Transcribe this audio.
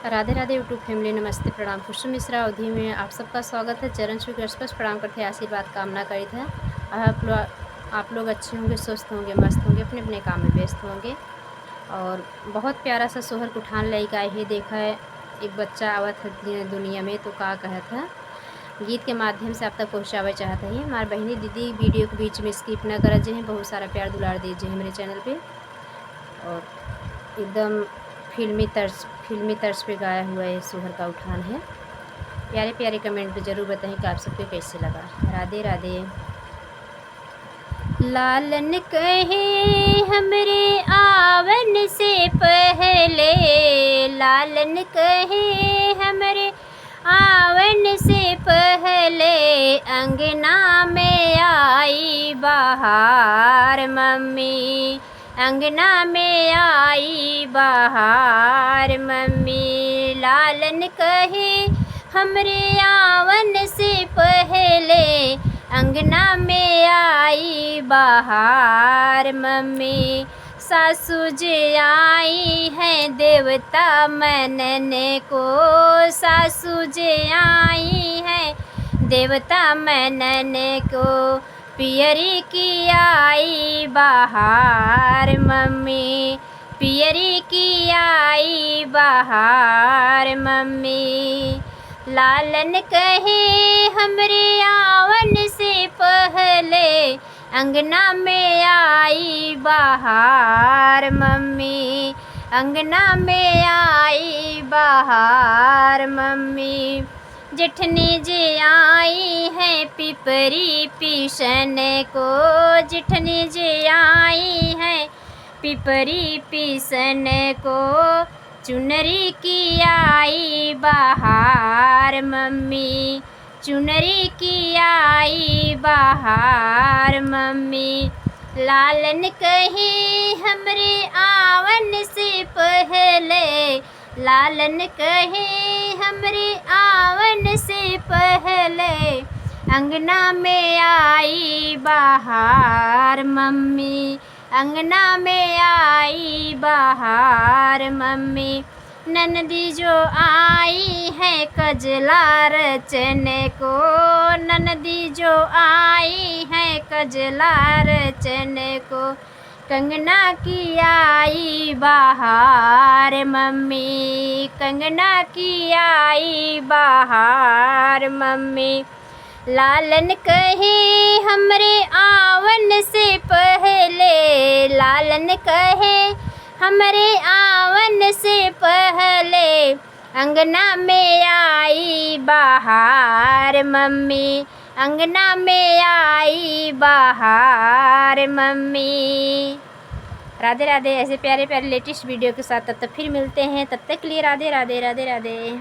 Radhe Radhe YouTube family, नमस्ते, प्रणाम। कुसुम मिश्रा अवधि में आप सबका स्वागत है। चरण छू के स्पर्श प्रणाम करते हैं, आशीर्वाद कामना करी है। आप लोग अच्छे होंगे, स्वस्थ होंगे, मस्त होंगे, अपने अपने काम में व्यस्त होंगे। और बहुत प्यारा सा सोहर कुठान लैक आए ही देखा है। एक बच्चा आवत है दुनिया में तो का कहत है, गीत के माध्यम से आप तक पहुँचावे चाहता है। हमारे बहनी दीदी वीडियो के बीच में स्किप न कर जे, बहुत सारा प्यार दुलार दीजिए मेरे चैनल पे। और एकदम फिल्मी तर्ज पे गाया हुआ ये सोहर का उठान है। प्यारे प्यारे कमेंट पे ज़रूर बताएं कि आप सबको कैसे लगा। राधे राधे। लालन कहे हमरे आवन से पहले, लालन कहे हमरे आवन से पहले, अंगना में आई बहार मम्मी, अंगना में आई बहार मम्मी। लालन कहे हमरे आवन से पहले, अंगना में आई बहार मम्मी। सासू जी आई हैं देवता मनने को, सासू जी आई हैं देवता मनने को, पियरी की आई बहार मम्मी, पियरी की आई बहार मम्मी। लालन कहे हमरे आवन से पहले, अंगना में आई बहार मम्मी, अंगना में आई बहार मम्मी। जेठनी जी आई हैं पिपरी पीसन को, जेठनी जी आई हैं पिपरी पीसन को, चुनरी की आई बहार मम्मी, चुनरी की आई बहार मम्मी। लालन कहे हमरे आवन से पहले, लालन कहे हमरे आवन से पहले, अंगना में आई बहार मम्मी, अंगना में आई बहार मम्मी। ननदी जो आई है कजला रचने को, ननदी जो आई है कजला रचने को, कंगना की आई बहार मम्मी, कंगना की आई बहार मम्मी। लालन कहे हमरे आवन से पहले, लालन कहे हमरे आवन से पहले, अंगना में आई बहार मम्मी, अंगना में आई बहार मम्मी। राधे राधे। ऐसे प्यारे प्यारे लेटेस्ट वीडियो के साथ तब तक फिर मिलते हैं। तब तक के लिए राधे राधे राधे राधे।